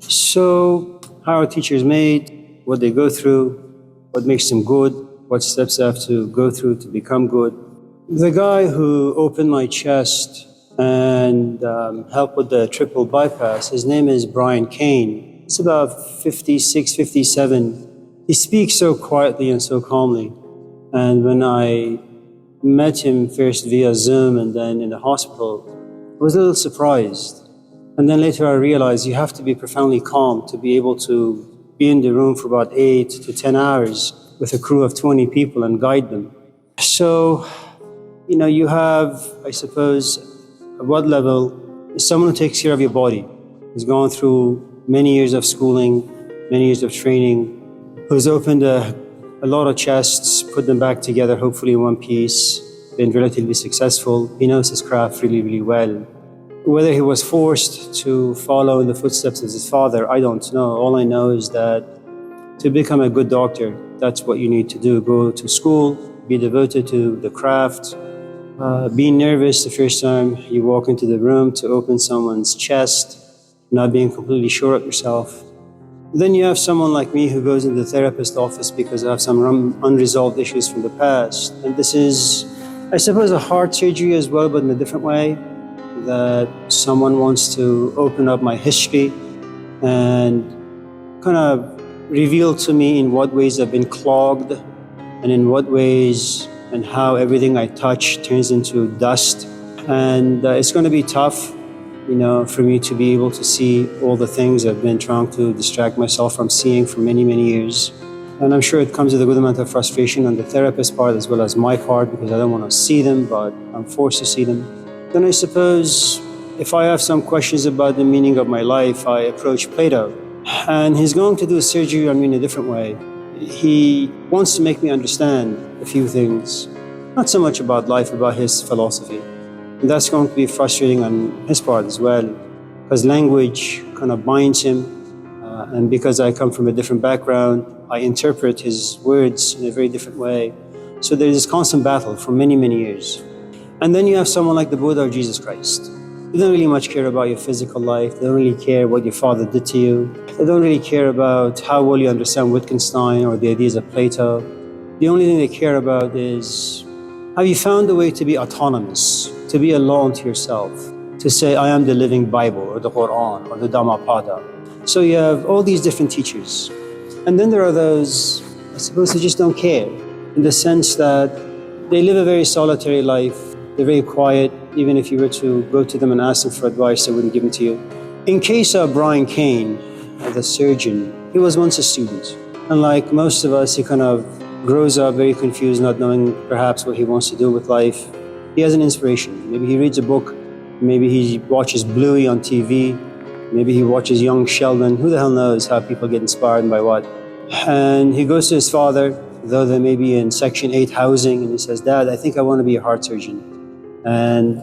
So, how are teachers made, what they go through, what makes them good, what steps they have to go through to become good. The guy who opened my chest and helped with the triple bypass, his name is Brian Kane. He's about 56, 57. He speaks so quietly and so calmly. And when I met him first via Zoom and then in the hospital, I was a little surprised. And then later I realized you have to be profoundly calm to be able to be in the room for about 8 to 10 hours with a crew of 20 people and guide them. So, you have, I suppose, at what level, someone who takes care of your body, who's gone through many years of schooling, many years of training, who's opened a lot of chests, put them back together, hopefully in one piece, been relatively successful. He knows his craft really, really well. Whether he was forced to follow in the footsteps of his father, I don't know. All I know is that to become a good doctor, that's what you need to do. Go to school, be devoted to the craft, be nervous the first time you walk into the room to open someone's chest, not being completely sure of yourself. Then you have someone like me who goes into the therapist's office because I have some unresolved issues from the past. And this is, I suppose, a heart surgery as well, but in a different way. That someone wants to open up my history and kind of reveal to me in what ways I've been clogged and in what ways and how everything I touch turns into dust. And it's going to be tough, for me to be able to see all the things I've been trying to distract myself from seeing for many, many years. And I'm sure it comes with a good amount of frustration on the therapist's part as well as my part because I don't want to see them, but I'm forced to see them. Then I suppose if I have some questions about the meaning of my life, I approach Plato. And he's going to do a surgery on me in a different way. He wants to make me understand a few things, not so much about life, about his philosophy. And that's going to be frustrating on his part as well, because language kind of binds him. And because I come from a different background, I interpret his words in a very different way. So there's this constant battle for many, many years. And then you have someone like the Buddha or Jesus Christ. They don't really much care about your physical life. They don't really care what your father did to you. They don't really care about how well you understand Wittgenstein or the ideas of Plato. The only thing they care about is, have you found a way to be autonomous, to be alone to yourself, to say, I am the living Bible or the Quran or the Dhammapada. So you have all these different teachers. And then there are those, I suppose, who just don't care, in the sense that they live a very solitary life. They're very quiet. Even if you were to go to them and ask them for advice, they wouldn't give it to you. In case of Brian Kane, the surgeon, he was once a student. And like most of us, he kind of grows up very confused, not knowing perhaps what he wants to do with life. He has an inspiration. Maybe he reads a book. Maybe he watches Bluey on TV. Maybe he watches Young Sheldon. Who the hell knows how people get inspired by what? And he goes to his father, though they may be in Section 8 housing, and he says, Dad, I think I want to be a heart surgeon. And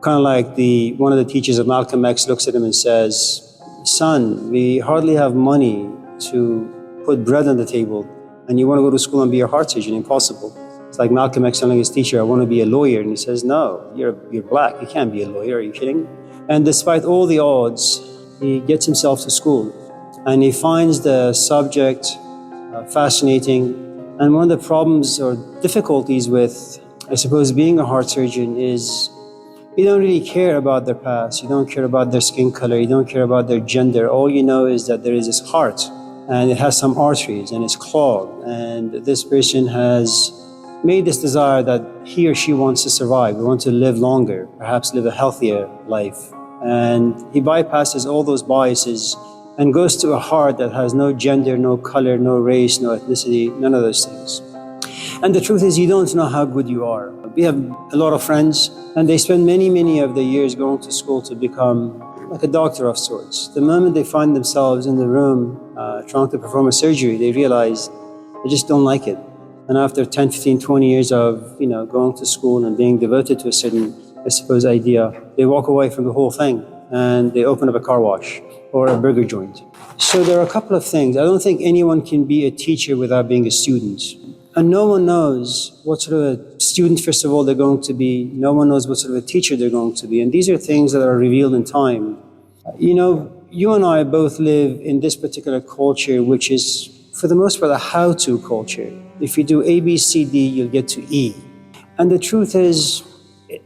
kind of like one of the teachers of Malcolm X looks at him and says, son, we hardly have money to put bread on the table, and you want to go to school and be a heart surgeon? Impossible. It's like Malcolm X telling his teacher, I want to be a lawyer. And he says, no, you're black. You can't be a lawyer. Are you kidding? And despite all the odds, he gets himself to school. And he finds the subject fascinating. And one of the problems or difficulties with, I suppose, being a heart surgeon is you don't really care about their past. You don't care about their skin color. You don't care about their gender. All you know is that there is this heart and it has some arteries and it's clogged. And this person has made this desire that he or she wants to survive. They want to live longer, perhaps live a healthier life. And he bypasses all those biases and goes to a heart that has no gender, no color, no race, no ethnicity, none of those things. And the truth is, you don't know how good you are. We have a lot of friends, and they spend many, many of their years going to school to become like a doctor of sorts. The moment they find themselves in the room trying to perform a surgery, they realize they just don't like it. And after 10, 15, 20 years of going to school and being devoted to a certain, I suppose, idea, they walk away from the whole thing and they open up a car wash or a burger joint. So there are a couple of things. I don't think anyone can be a teacher without being a student. And no one knows what sort of a student, first of all, they're going to be. No one knows what sort of a teacher they're going to be. And these are things that are revealed in time. You you and I both live in this particular culture, which is, for the most part, a how-to culture. If you do A, B, C, D, you'll get to E. And the truth is,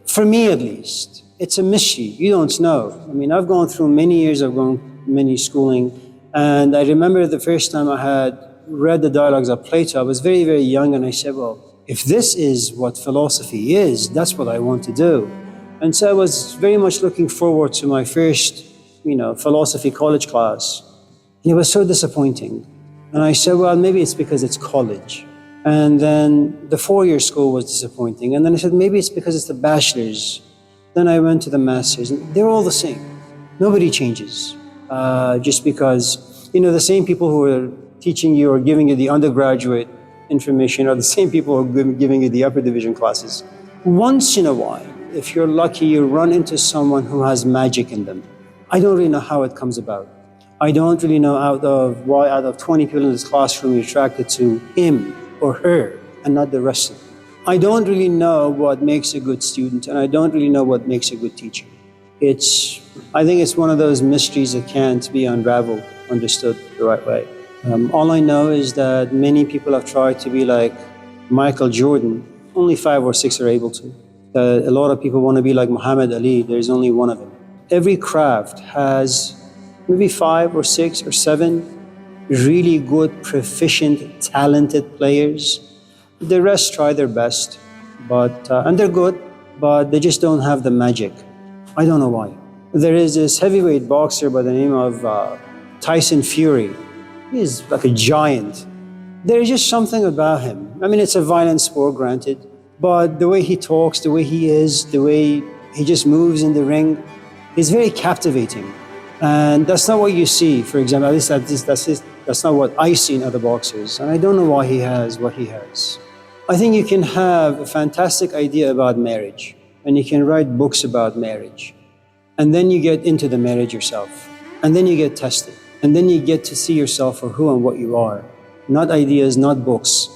for me at least, it's a mystery. You don't know. I mean, I've gone through many years, I've gone many schooling, and I remember the first time I had read the dialogues of Plato, I was very, very young, and I said, well, if this is what philosophy is, that's what I want to do. And so I was very much looking forward to my first, philosophy college class. And it was so disappointing. And I said, well, maybe it's because it's college. And then the four-year school was disappointing. And then I said, maybe it's because it's the bachelor's. Then I went to the master's, and they're all the same. Nobody changes. Just because, the same people who are teaching you or giving you the undergraduate information are the same people who are giving you the upper division classes. Once in a while, if you're lucky, you run into someone who has magic in them. I don't really know how it comes about. I don't really know why out of 20 people in this classroom you're attracted to him or her and not the rest of them. I don't really know what makes a good student, and I don't really know what makes a good teacher. I think it's one of those mysteries that can't be unraveled, understood the right way. All I know is that many people have tried to be like Michael Jordan. Only 5 or 6 are able to. A lot of people want to be like Muhammad Ali. There's only one of them. Every craft has maybe 5 or 6 or 7 really good, proficient, talented players. The rest try their best, and they're good, but they just don't have the magic. I don't know why. There is this heavyweight boxer by the name of Tyson Fury. He's like a giant. There's just something about him. I mean, it's a violent sport, granted, but the way he talks, the way he is, the way he just moves in the ring, is very captivating. And that's not what you see, for example, at least that's not what I see in other boxers. And I don't know why he has what he has. I think you can have a fantastic idea about marriage, and you can write books about marriage. And then you get into the marriage yourself. And then you get tested. And then you get to see yourself for who and what you are. Not ideas, not books.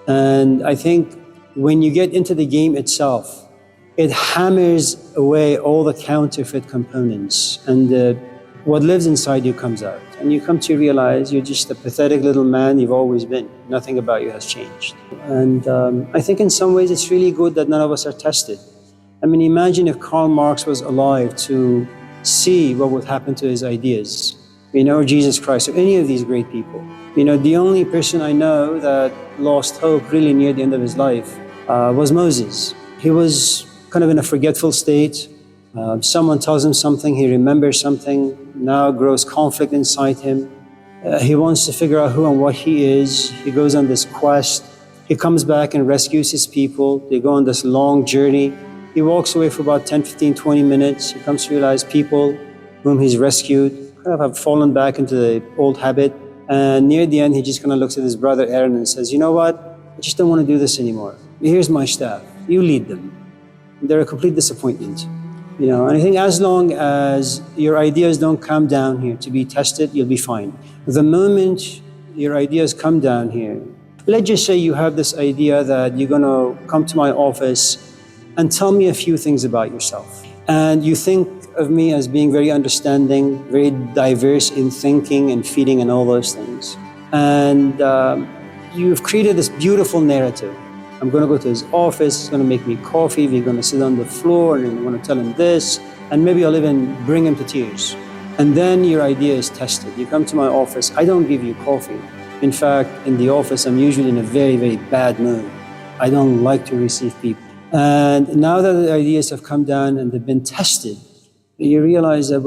And I think when you get into the game itself, it hammers away all the counterfeit components, and what lives inside you comes out. And you come to realize you're just a pathetic little man you've always been. Nothing about you has changed. And I think in some ways it's really good that none of us are tested. I mean, imagine if Karl Marx was alive to see what would happen to his ideas, or Jesus Christ, or any of these great people. The only person I know that lost hope really near the end of his life was Moses. He was kind of in a forgetful state. Someone tells him something, he remembers something, now grows conflict inside him. He wants to figure out who and what he is. He goes on this quest. He comes back and rescues his people. They go on this long journey. He walks away for about 10, 15, 20 minutes. He comes to realize people whom he's rescued kind of have fallen back into the old habit. And near the end, he just kind of looks at his brother Aaron and says, you know what? I just don't want to do this anymore. Here's my staff. You lead them. They're a complete disappointment. And I think as long as your ideas don't come down here to be tested, you'll be fine. The moment your ideas come down here, let's just say you have this idea that you're going to come to my office and tell me a few things about yourself. And you think of me as being very understanding, very diverse in thinking and feeling and all those things. And you've created this beautiful narrative. I'm going to go to his office, he's going to make me coffee, we're going to sit on the floor, and I'm going to tell him this, and maybe I'll even bring him to tears. And then your idea is tested. You come to my office, I don't give you coffee. In fact, in the office, I'm usually in a very, very bad mood. I don't like to receive people. And now that the ideas have come down and they've been tested, you realize that,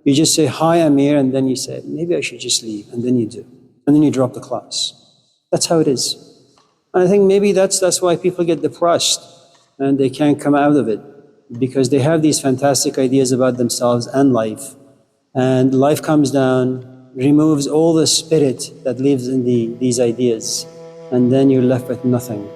you just say, hi, Amir, and then you say, maybe I should just leave, and then you do. And then you drop the class. That's how it is. And I think maybe that's why people get depressed and they can't come out of it, because they have these fantastic ideas about themselves and life. And life comes down, removes all the spirit that lives in these ideas, and then you're left with nothing.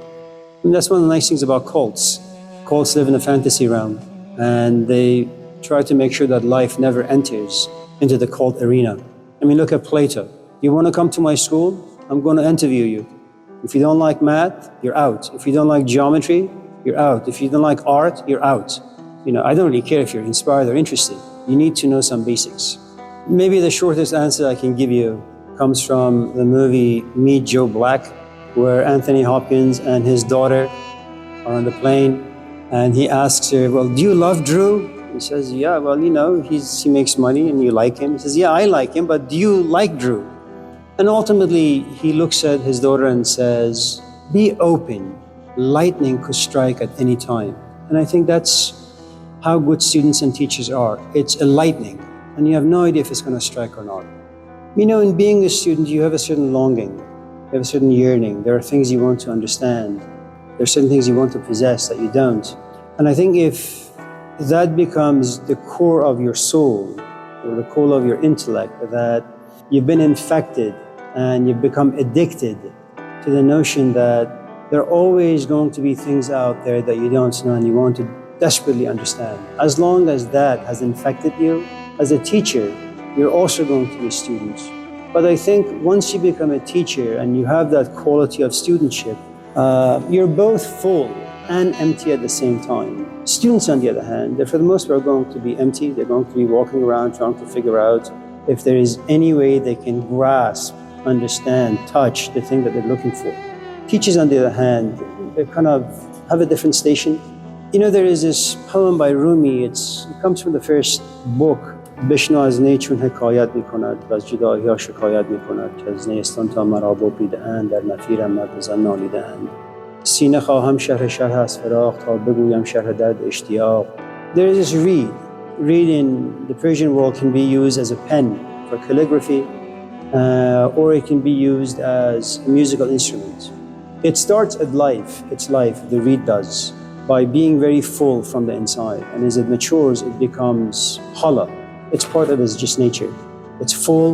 And that's one of the nice things about cults. Cults live in a fantasy realm, and they try to make sure that life never enters into the cult arena. I mean, look at Plato. You want to come to my school? I'm going to interview you. If you don't like math, you're out. If you don't like geometry, you're out. If you don't like art, you're out. I don't really care if you're inspired or interested. You need to know some basics. Maybe the shortest answer I can give you comes from the movie Meet Joe Black, where Anthony Hopkins and his daughter are on the plane, and he asks her, well, do you love Drew? He says, yeah, well, he makes money and you like him. He says, yeah, I like him, but do you like Drew? And ultimately, he looks at his daughter and says, be open. Lightning could strike at any time. And I think that's how good students and teachers are. It's a lightning, and you have no idea if it's going to strike or not. In being a student, you have a certain longing, you have a certain yearning. There are things you want to understand. There are certain things you want to possess that you don't. And I think if that becomes the core of your soul, or the core of your intellect, that you've been infected and you've become addicted to the notion that there are always going to be things out there that you don't know and you want to desperately understand. As long as that has infected you, as a teacher, you're also going to be a student. But I think once you become a teacher and you have that quality of studentship, you're both full and empty at the same time. Students, on the other hand, they're for the most part going to be empty. They're going to be walking around trying to figure out if there is any way they can grasp, understand, touch the thing that they're looking for. Teachers, on the other hand, they kind of have a different station. There is this poem by Rumi. It comes from the first book. بشنو از نی چون حکایت میکند و از جدایی ها شکایت میکند که از نیستان تا مرا ببریده اند در نفیرم مرد زن نالیده اند سینه خواهم شرح از فراق تا بگویم شرح درد اشتیاق. There is this reed. Reed in the Persian world can be used as a pen for calligraphy, or it can be used as a musical instrument. It starts at life, its life, the reed does, by being very full from the inside. And as it matures, it becomes hollow. It's part of its just nature. It's full,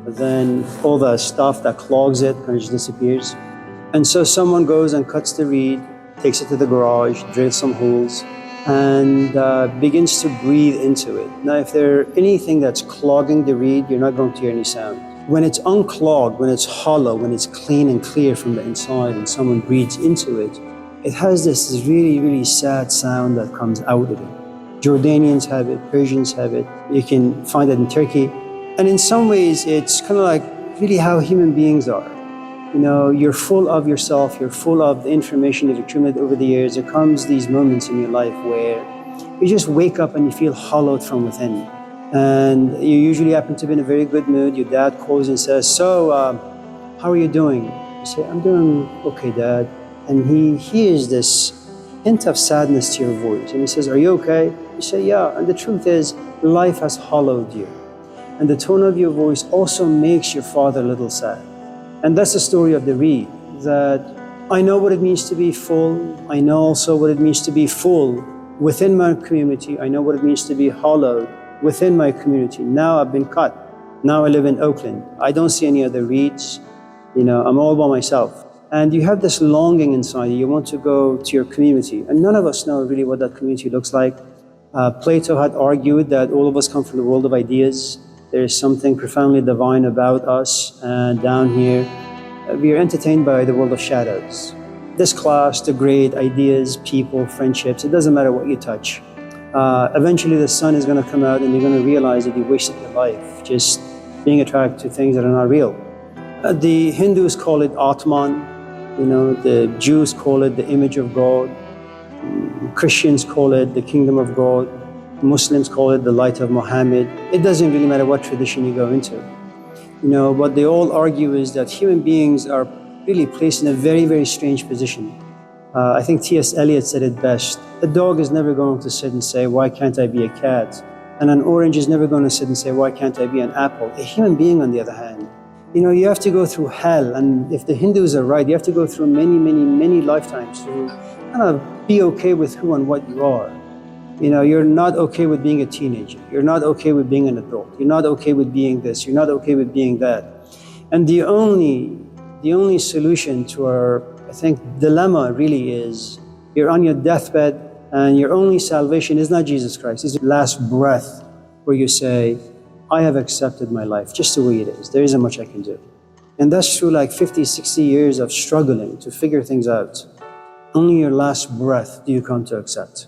but then all the stuff that clogs it kind of just disappears. And so someone goes and cuts the reed, takes it to the garage, drills some holes, and begins to breathe into it. Now, if there's anything that's clogging the reed, you're not going to hear any sound. When it's unclogged, when it's hollow, when it's clean and clear from the inside, and someone breathes into it, it has this really, really sad sound that comes out of it. Jordanians have it, Persians have it. You can find it in Turkey. And in some ways, it's kind of like really how human beings are. You're full of yourself, you're full of the information you've accumulated over the years. There comes these moments in your life where you just wake up and you feel hollowed from within. And you usually happen to be in a very good mood. Your dad calls and says, so, how are you doing? You say, I'm doing okay, Dad. And he hears this hint of sadness to your voice. And he says, are you okay? You say, yeah. And the truth is, life has hollowed you. And the tone of your voice also makes your father a little sad. And that's the story of the reed, that I know what it means to be full. I know also what it means to be full within my community. I know what it means to be hollowed within my community. Now I've been cut. Now I live in Oakland. I don't see any other reeds. I'm all by myself. And you have this longing inside you. You want to go to your community. And none of us know really what that community looks like. Plato had argued that all of us come from the world of ideas. There is something profoundly divine about us. And down here, we are entertained by the world of shadows. This class, the grade, ideas, people, friendships, it doesn't matter what you touch. Eventually the sun is going to come out and you're going to realize that you wasted your life just being attracted to things that are not real. The Hindus call it Atman. The Jews call it the image of God. Christians call it the kingdom of God. Muslims call it the light of Muhammad. It doesn't really matter what tradition you go into. What they all argue is that human beings are really placed in a very, very strange position. I think T.S. Eliot said it best. A dog is never going to sit and say, why can't I be a cat? And an orange is never going to sit and say, why can't I be an apple? A human being, on the other hand, you have to go through hell. And if the Hindus are right, you have to go through many, many, many lifetimes to kind of be okay with who and what you are. You're not okay with being a teenager. You're not okay with being an adult. You're not okay with being this. You're not okay with being that. And the only solution to our, I think, dilemma really is you're on your deathbed and your only salvation is not Jesus Christ. It's your last breath where you say, I have accepted my life just the way it is. There isn't much I can do. And that's through like 50, 60 years of struggling to figure things out. Only your last breath do you come to accept.